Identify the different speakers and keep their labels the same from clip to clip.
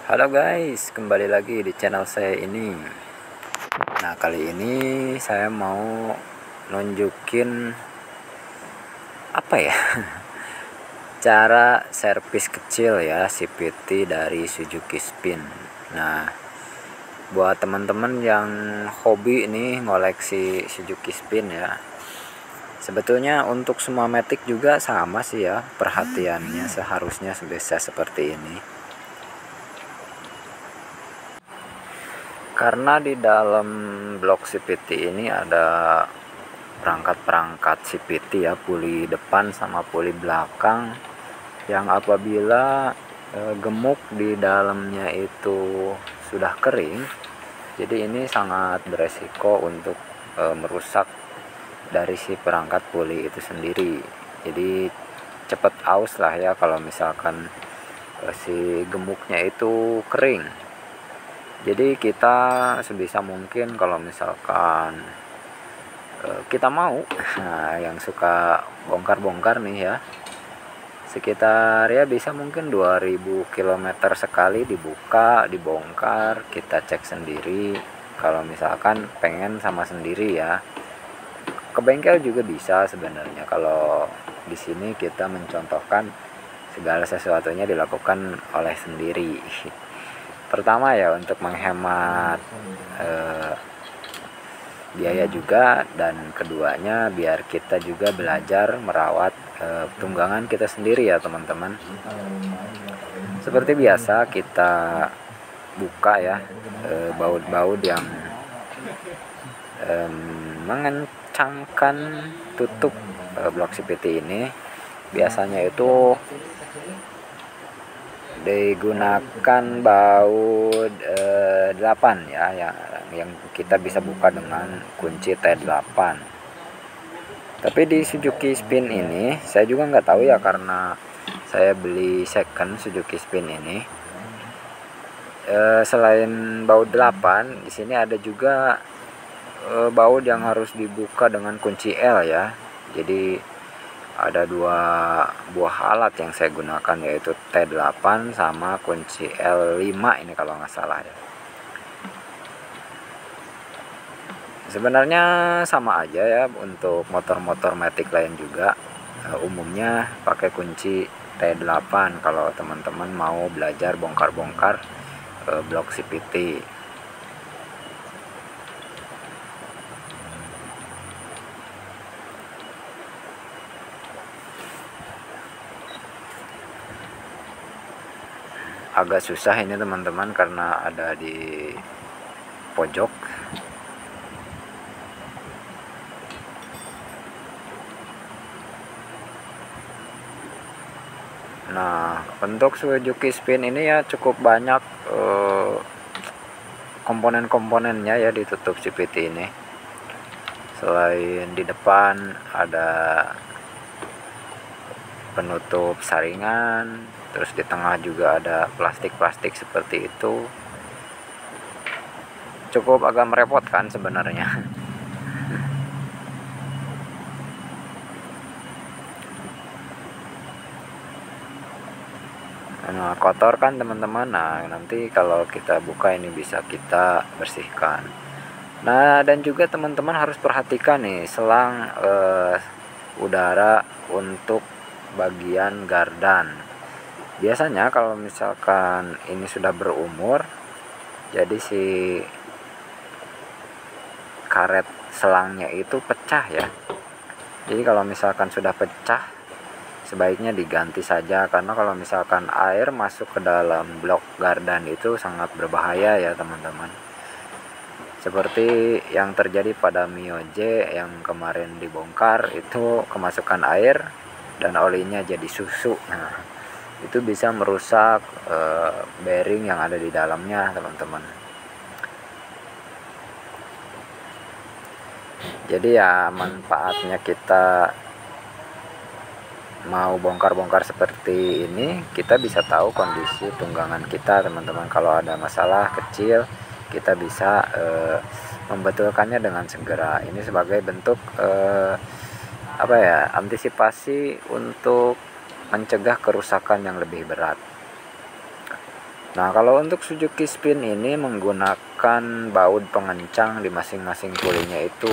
Speaker 1: Halo guys, kembali lagi di channel saya ini. Nah, kali ini saya mau nunjukin apa ya? Cara servis kecil ya CVT dari Suzuki Spin. Nah, buat teman-teman yang hobi nih ngoleksi Suzuki Spin ya. Sebetulnya untuk semua matic juga sama sih ya, perhatiannya seharusnya bisa seperti ini. Karena di dalam blok CVT ini ada perangkat-perangkat CVT ya, puli depan sama puli belakang, yang apabila gemuk di dalamnya itu sudah kering, jadi ini sangat beresiko untuk merusak dari si perangkat puli itu sendiri. Jadi cepat aus lah ya kalau misalkan si gemuknya itu kering. Jadi kita sebisa mungkin kalau misalkan kita mau, nah, yang suka bongkar-bongkar nih ya, sekitar ya bisa mungkin 2000 km sekali dibuka, dibongkar, kita cek sendiri. Kalau misalkan pengen sama sendiri ya, ke bengkel juga bisa sebenarnya. Kalau di sini kita mencontohkan segala sesuatunya dilakukan oleh sendiri. Pertama ya untuk menghemat biaya juga, dan keduanya biar kita juga belajar merawat tunggangan kita sendiri ya teman-teman. Seperti biasa kita buka ya baut-baut yang mengencangkan tutup blok CVT ini. Biasanya itu digunakan baut 8 ya, yang kita bisa buka dengan kunci T8. Tapi di Suzuki Spin ini saya juga nggak tahu ya, karena saya beli second Suzuki Spin ini. Selain baut 8, di sini ada juga baut yang harus dibuka dengan kunci L ya. Jadi ada dua buah alat yang saya gunakan, yaitu T8 sama kunci L5 ini kalau nggak salah ya. Sebenarnya sama aja ya untuk motor-motor matic lain juga, umumnya pakai kunci T8 kalau teman-teman mau belajar bongkar-bongkar blok CVT. Agak susah ini teman-teman karena ada di pojok. Nah, untuk Suzuki Spin ini ya cukup banyak komponen-komponennya ya di tutup CVT ini. Selain di depan ada penutup saringan, terus di tengah juga ada plastik-plastik seperti itu. Cukup agak merepotkan sebenarnya. Nah, kotor kan teman-teman. Nah, nanti kalau kita buka ini bisa kita bersihkan. Nah, dan juga teman-teman harus perhatikan nih selang udara untuk bagian gardan. Biasanya kalau misalkan ini sudah berumur, jadi si karet selangnya itu pecah ya. Jadi kalau misalkan sudah pecah, sebaiknya diganti saja, karena kalau misalkan air masuk ke dalam blok gardan itu sangat berbahaya ya teman-teman. Seperti yang terjadi pada Mio J yang kemarin dibongkar, itu kemasukan air dan olinya jadi susu. Nah, itu bisa merusak bearing yang ada di dalamnya teman-teman. Jadi ya manfaatnya kita mau bongkar-bongkar seperti ini, kita bisa tahu kondisi tunggangan kita teman-teman. Kalau ada masalah kecil, kita bisa membetulkannya dengan segera. Ini sebagai bentuk apa ya, antisipasi untuk mencegah kerusakan yang lebih berat. Nah, kalau untuk Suzuki Spin ini menggunakan baut pengencang di masing-masing pulinya itu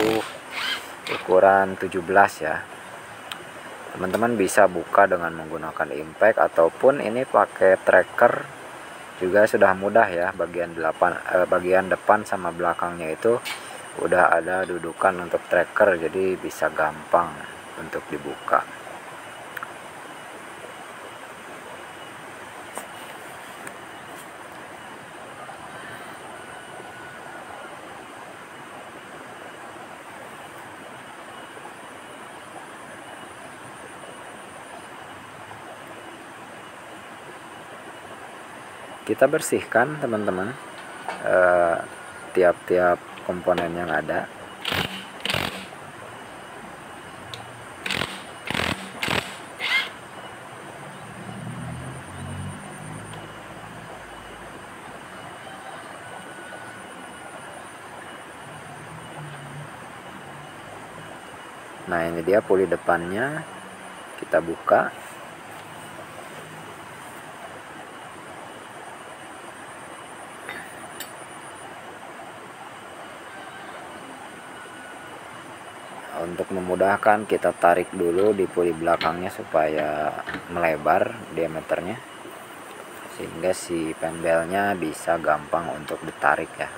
Speaker 1: ukuran 17 ya. Teman-teman bisa buka dengan menggunakan impact ataupun ini pakai tracker juga sudah mudah ya. Bagian depan sama belakangnya itu udah ada dudukan untuk tracker, jadi bisa gampang untuk dibuka. Kita bersihkan teman-teman tiap-tiap komponen yang ada. Nah, ini dia puli depannya, kita buka. Untuk memudahkan, kita tarik dulu di puli belakangnya supaya melebar diameternya, sehingga si pembelnya bisa gampang untuk ditarik ya.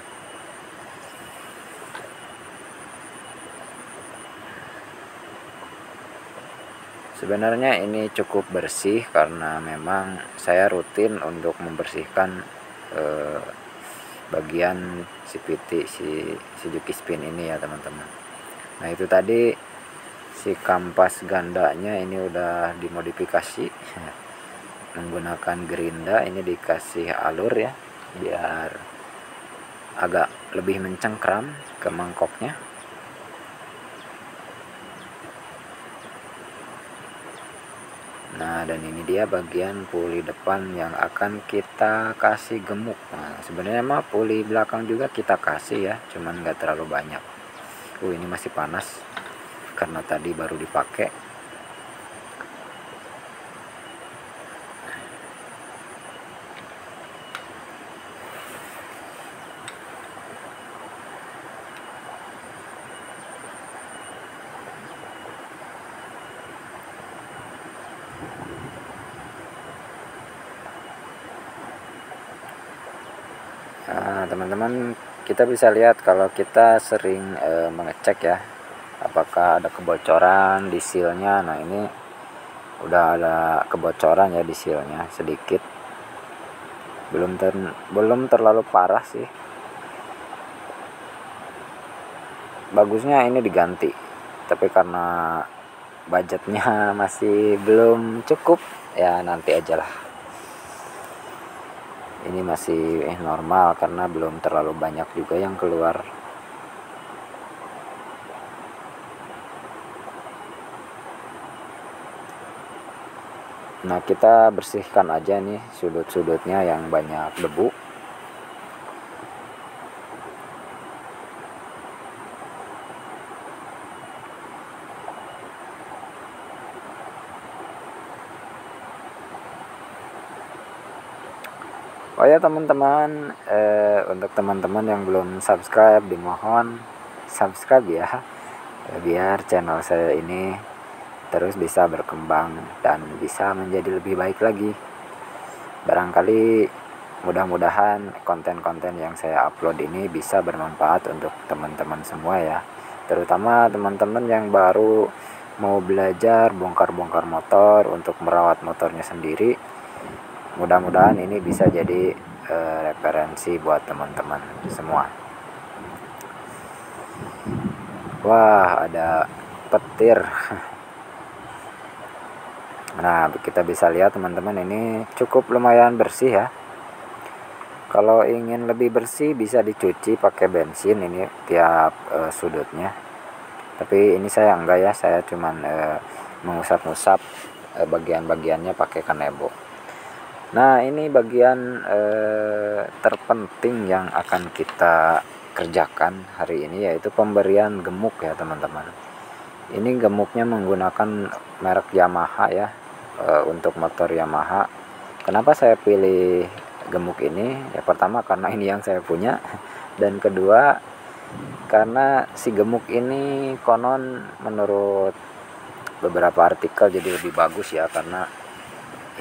Speaker 1: Sebenarnya ini cukup bersih karena memang saya rutin untuk membersihkan bagian CVT si Suzuki Spin ini ya teman-teman. Nah, itu tadi si kampas gandanya ini udah dimodifikasi menggunakan gerinda, ini dikasih alur ya biar agak lebih mencengkram ke mangkoknya. Nah, dan ini dia bagian puli depan yang akan kita kasih gemuk. Nah, sebenarnya mah puli belakang juga kita kasih ya, cuman nggak terlalu banyak. Ini masih panas karena tadi baru dipakai. Nah, teman-teman, kita bisa lihat kalau kita sering mengecek ya apakah ada kebocoran di sealnya. Nah, ini udah ada kebocoran ya di sealnya sedikit, belum terlalu parah sih. Bagusnya ini diganti, tapi karena budgetnya masih belum cukup ya, nanti aja lah. Ini masih normal karena belum terlalu banyak juga yang keluar. Nah, kita bersihkan aja nih sudut-sudutnya yang banyak debu. Oh ya teman-teman, untuk teman-teman yang belum subscribe, dimohon subscribe ya, biar channel saya ini terus bisa berkembang dan bisa menjadi lebih baik lagi. Barangkali mudah-mudahan konten-konten yang saya upload ini bisa bermanfaat untuk teman-teman semua ya, terutama teman-teman yang baru mau belajar bongkar-bongkar motor untuk merawat motornya sendiri. Mudah-mudahan ini bisa jadi referensi buat teman-teman semua. Wah, ada petir. Nah, kita bisa lihat teman-teman, ini cukup lumayan bersih ya. Kalau ingin lebih bersih bisa dicuci pakai bensin ini tiap sudutnya. Tapi ini saya enggak ya, saya cuman mengusap-usap bagian-bagiannya pakai kanebo. Nah, ini bagian terpenting yang akan kita kerjakan hari ini, yaitu pemberian gemuk ya teman-teman. Ini gemuknya menggunakan merek Yamaha ya, untuk motor Yamaha. Kenapa saya pilih gemuk ini. Ya pertama karena ini yang saya punya, dan kedua karena si gemuk ini konon menurut beberapa artikel jadi lebih bagus ya, karena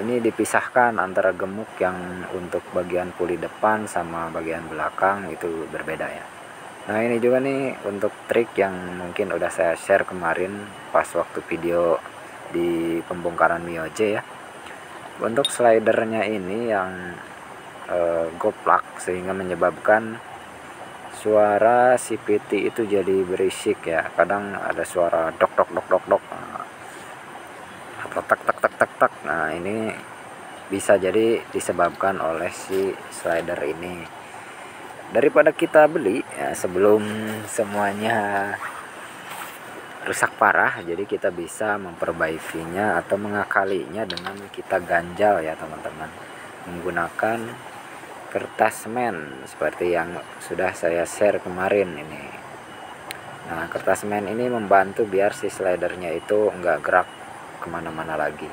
Speaker 1: ini dipisahkan antara gemuk yang untuk bagian puli depan sama bagian belakang itu berbeda ya. Nah ini juga nih untuk trik yang mungkin udah saya share kemarin pas waktu video di pembongkaran Mio J ya. Untuk slidernya ini yang goplak sehingga menyebabkan suara CVT itu jadi berisik ya. Kadang ada suara dok dok dok dok dok atau tak tak tak tak tak. Nah ini bisa jadi disebabkan oleh si slider ini. Daripada kita beli ya, sebelum semuanya rusak parah, jadi kita bisa memperbaikinya atau mengakalinya dengan kita ganjal ya teman-teman, menggunakan kertas semen seperti yang sudah saya share kemarin ini. Nah kertas semen ini membantu biar si slidernya itu enggak gerak kemana-mana lagi,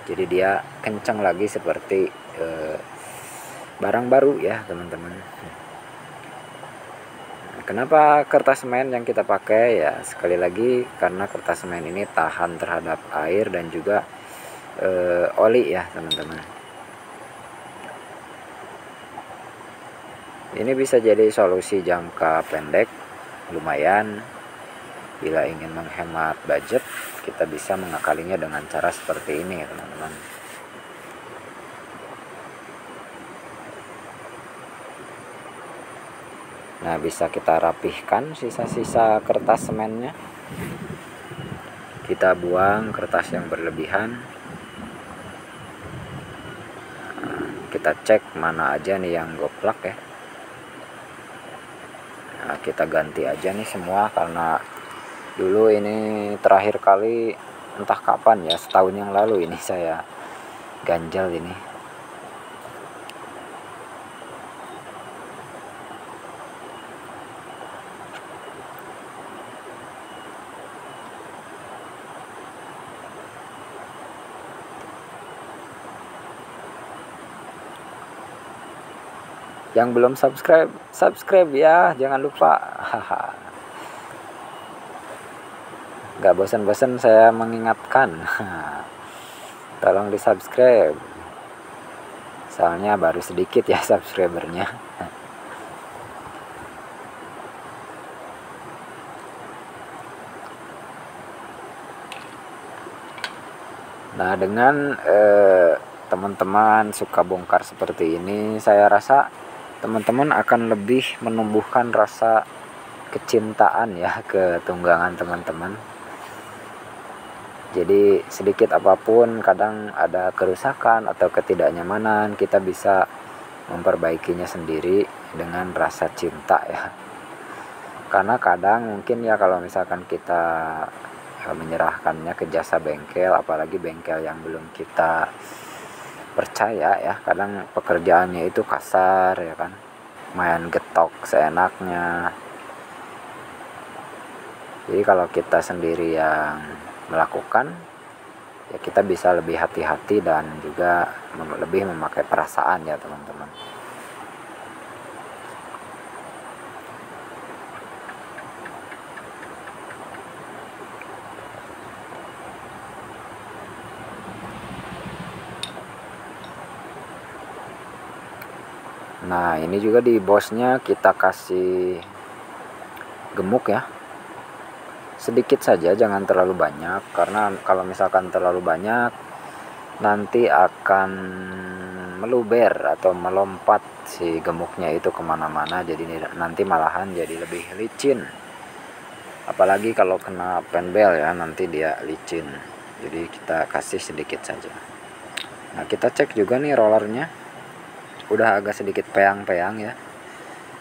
Speaker 1: jadi dia kencang lagi seperti barang baru ya teman-teman. Kenapa kertas semen yang kita pakai ya, sekali lagi karena kertas semen ini tahan terhadap air dan juga oli ya teman-teman. Ini bisa jadi solusi jangka pendek lumayan. Bila ingin menghemat budget, kita bisa mengakalinya dengan cara seperti ini ya teman-teman. Nah bisa kita rapihkan sisa-sisa kertas semennya, kita buang kertas yang berlebihan. Nah, kita cek mana aja nih yang goplak ya. Nah, kita ganti aja nih semua, karena dulu ini terakhir kali entah kapan ya, setahun yang lalu ini saya ganjal ini. Yang belum subscribe ya, jangan lupa. Gak bosan-bosan saya mengingatkan. Tolong di subscribe, soalnya baru sedikit ya subscribernya. Nah dengan teman-teman suka bongkar seperti ini, saya rasa teman-teman akan lebih menumbuhkan rasa kecintaan ya ke tunggangan teman-teman. Jadi sedikit apapun kadang ada kerusakan atau ketidaknyamanan, kita bisa memperbaikinya sendiri dengan rasa cinta ya. Karena kadang mungkin ya kalau misalkan kita menyerahkannya ke jasa bengkel, apalagi bengkel yang belum kita percaya ya, kadang pekerjaannya itu kasar ya kan, main getok seenaknya. Jadi kalau kita sendiri yang melakukan ya, kita bisa lebih hati-hati dan juga lebih memakai perasaan ya teman-teman. Nah ini juga di bosnya kita kasih gemuk ya, sedikit saja, jangan terlalu banyak, karena kalau misalkan terlalu banyak nanti akan meluber atau melompat si gemuknya itu kemana-mana, jadi nanti malahan jadi lebih licin. Apalagi kalau kena penbel ya, nanti dia licin. Jadi kita kasih sedikit saja. Nah kita cek juga nih rollernya, udah agak sedikit peyang-peyang ya,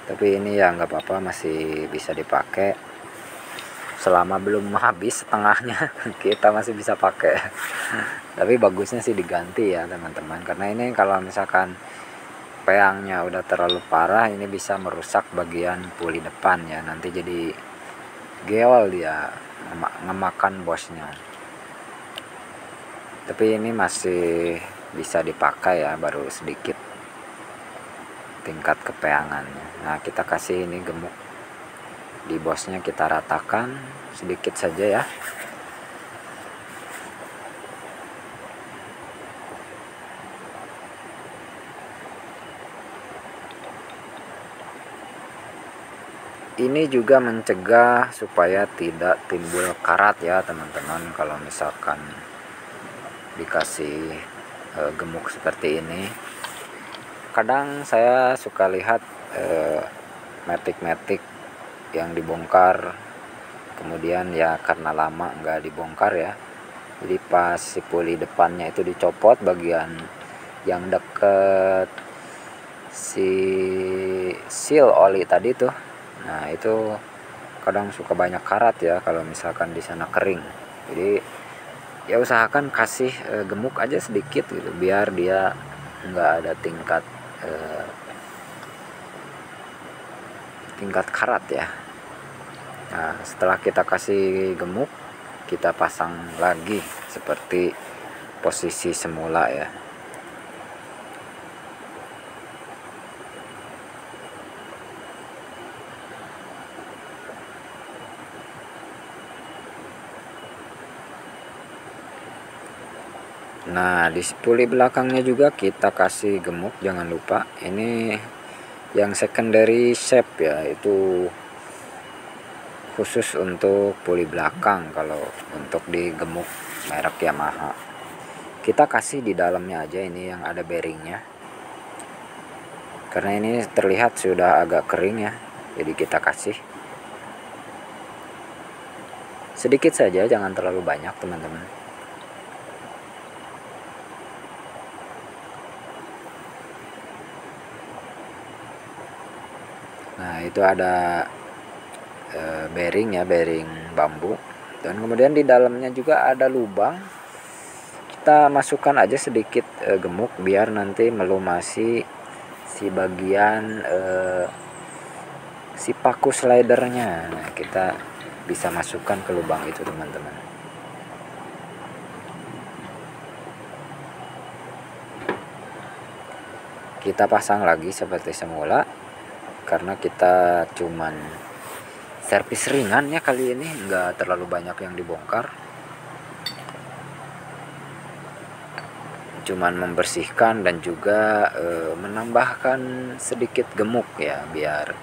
Speaker 1: tapi ini ya nggak apa-apa, masih bisa dipakai selama belum habis setengahnya. Kita masih bisa pakai. Tapi bagusnya sih diganti ya teman-teman, karena ini kalau misalkan peyangnya udah terlalu parah, ini bisa merusak bagian puli depan ya, nanti jadi geol dia, ngemakan bosnya. Tapi ini masih bisa dipakai ya, baru sedikit. tingkat kepeangannya. Nah, kita kasih ini gemuk di bosnya, kita ratakan sedikit saja ya. Ini juga mencegah supaya tidak timbul karat ya teman-teman, kalau misalkan dikasih gemuk seperti ini. Kadang saya suka lihat matic yang dibongkar, kemudian ya karena lama nggak dibongkar ya, jadi pas si puli depannya itu dicopot, bagian yang deket si seal oli tadi tuh, nah itu kadang suka banyak karat ya kalau misalkan di sana kering. Jadi ya usahakan kasih gemuk aja sedikit gitu, biar dia nggak ada tingkat karat ya. Nah, setelah kita kasih gemuk, kita pasang lagi seperti posisi semula ya. Nah, di puli belakangnya juga kita kasih gemuk, jangan lupa. Ini yang secondary shape ya, itu khusus untuk puli belakang. Kalau untuk di gemuk merek Yamaha, kita kasih di dalamnya aja, ini yang ada bearingnya, karena ini terlihat sudah agak kering ya, jadi kita kasih sedikit saja, jangan terlalu banyak teman-teman. Nah, itu ada bearing ya, bearing bambu, dan kemudian di dalamnya juga ada lubang. Kita masukkan aja sedikit gemuk biar nanti melumasi si bagian si paku slidernya. Nah, kita bisa masukkan ke lubang itu teman-teman. Kita pasang lagi seperti semula, karena kita cuman servis ringan ya kali ini, nggak terlalu banyak yang dibongkar, cuman membersihkan dan juga menambahkan sedikit gemuk ya, biar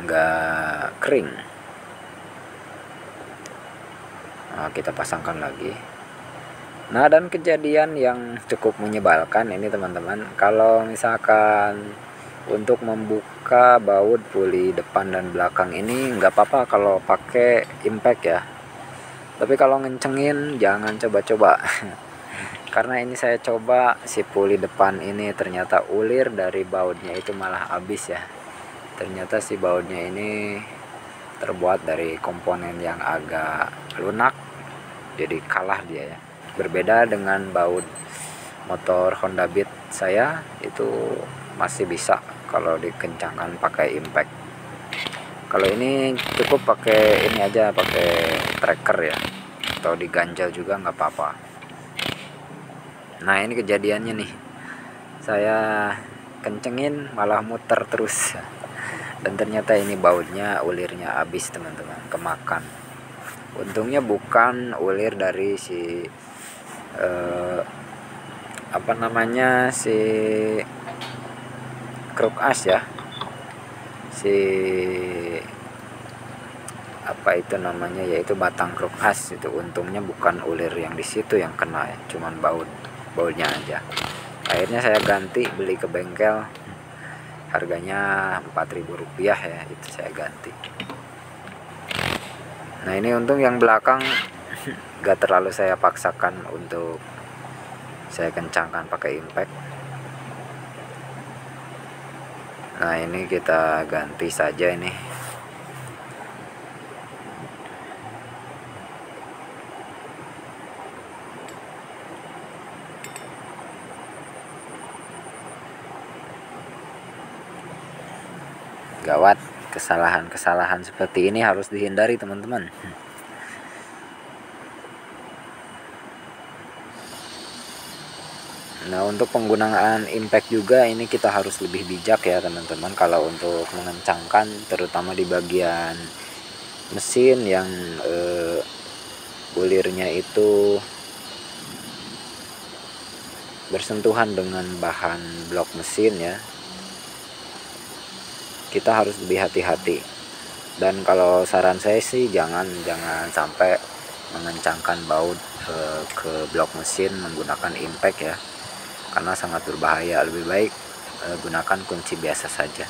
Speaker 1: nggak kering. Nah, kita pasangkan lagi. Nah, dan kejadian yang cukup menyebalkan ini teman-teman, kalau misalkan untuk membuka baut puli depan dan belakang ini nggak apa-apa kalau pakai impact ya, tapi kalau ngencengin jangan coba-coba. Karena ini saya coba, si puli depan ini ternyata ulir dari bautnya itu malah habis ya. Ternyata si bautnya ini terbuat dari komponen yang agak lunak, jadi kalah dia ya. Berbeda dengan baut motor Honda Beat saya, itu masih bisa kalau dikencangkan pakai impact. Kalau ini cukup pakai ini aja, pakai tracker ya, atau diganjal juga nggak apa-apa. Nah, ini kejadiannya nih, saya kencengin malah muter terus, dan ternyata ini bautnya ulirnya habis teman-teman, kemakan. Untungnya bukan ulir dari si si kruk as ya, si yaitu batang kruk as itu. Untungnya bukan ulir yang di situ yang kena ya, cuman bautnya aja. Akhirnya saya ganti, beli ke bengkel, harganya Rp4.000 ya, itu saya ganti. Nah, ini untung yang belakang gak terlalu saya paksakan untuk saya kencangkan pakai impact. Nah, ini kita ganti saja ini. Gawat, kesalahan-kesalahan seperti ini harus dihindari teman-teman. Nah, untuk penggunaan impact juga ini kita harus lebih bijak ya teman-teman, kalau untuk mengencangkan terutama di bagian mesin yang bulirnya itu bersentuhan dengan bahan blok mesin ya, kita harus lebih hati-hati. Dan kalau saran saya sih jangan sampai mengencangkan baut ke blok mesin menggunakan impact ya, karena sangat berbahaya. Lebih baik gunakan kunci biasa saja.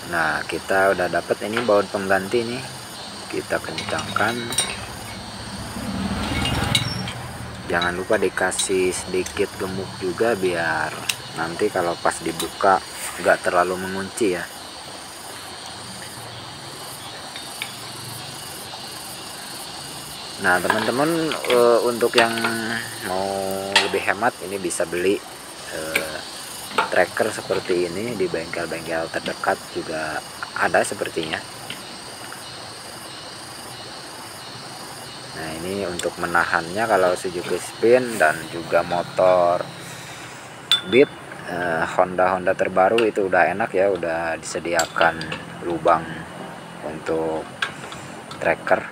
Speaker 1: Nah, kita udah dapat ini baut pengganti nih, kita kencangkan. Jangan lupa dikasih sedikit gemuk juga biar nanti kalau pas dibuka nggak terlalu mengunci ya. Nah teman-teman, untuk yang mau lebih hemat ini bisa beli tracker seperti ini di bengkel-bengkel terdekat juga ada sepertinya. Nah ini untuk menahannya kalau Suzuki Spin dan juga motor Beat Honda terbaru itu udah enak ya, udah disediakan lubang untuk tracker.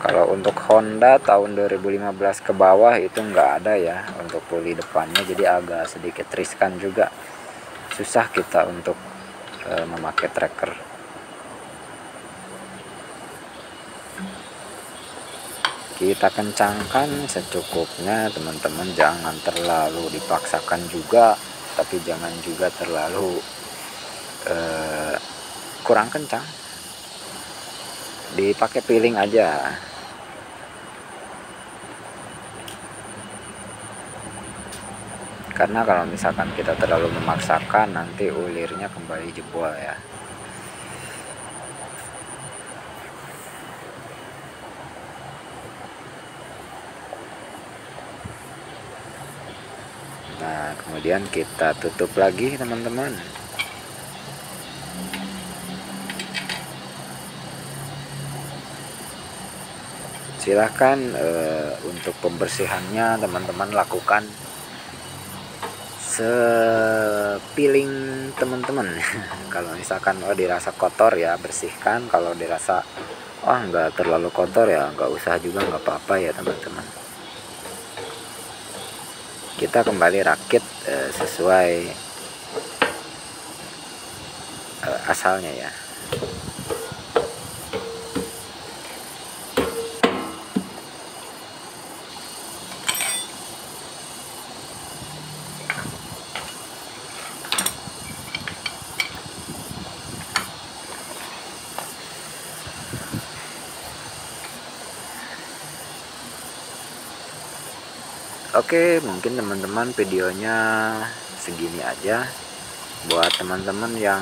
Speaker 1: Kalau untuk Honda tahun 2015 ke bawah itu nggak ada ya untuk puli depannya, jadi agak sedikit riskan juga, susah kita untuk memakai tracker. Kita kencangkan secukupnya teman-teman, jangan terlalu dipaksakan juga, tapi jangan juga terlalu kurang kencang. Dipakai piling aja. Karena kalau misalkan kita terlalu memaksakan nanti ulirnya kembali jebol ya. Nah kemudian kita tutup lagi teman-teman. Silahkan untuk pembersihannya teman-teman lakukan sepiling teman-teman. Kalau misalkan dirasa kotor ya bersihkan, kalau dirasa nggak terlalu kotor ya nggak usah juga, nggak apa-apa ya teman-teman. Kita kembali rakit sesuai asalnya ya. Oke, mungkin teman-teman videonya segini aja. Buat teman-teman yang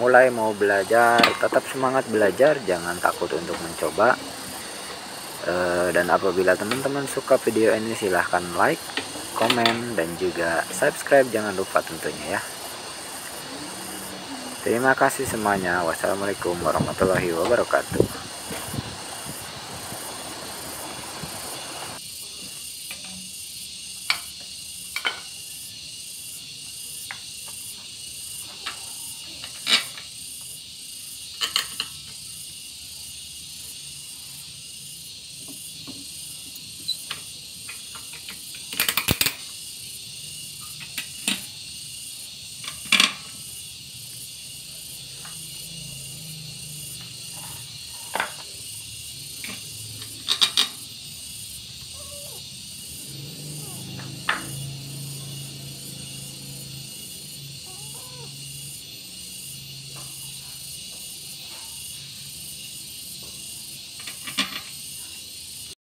Speaker 1: mulai mau belajar, tetap semangat belajar, jangan takut untuk mencoba. Dan apabila teman-teman suka video ini silahkan like, komen, dan juga subscribe, jangan lupa tentunya ya. Terima kasih semuanya. Wassalamualaikum warahmatullahi wabarakatuh.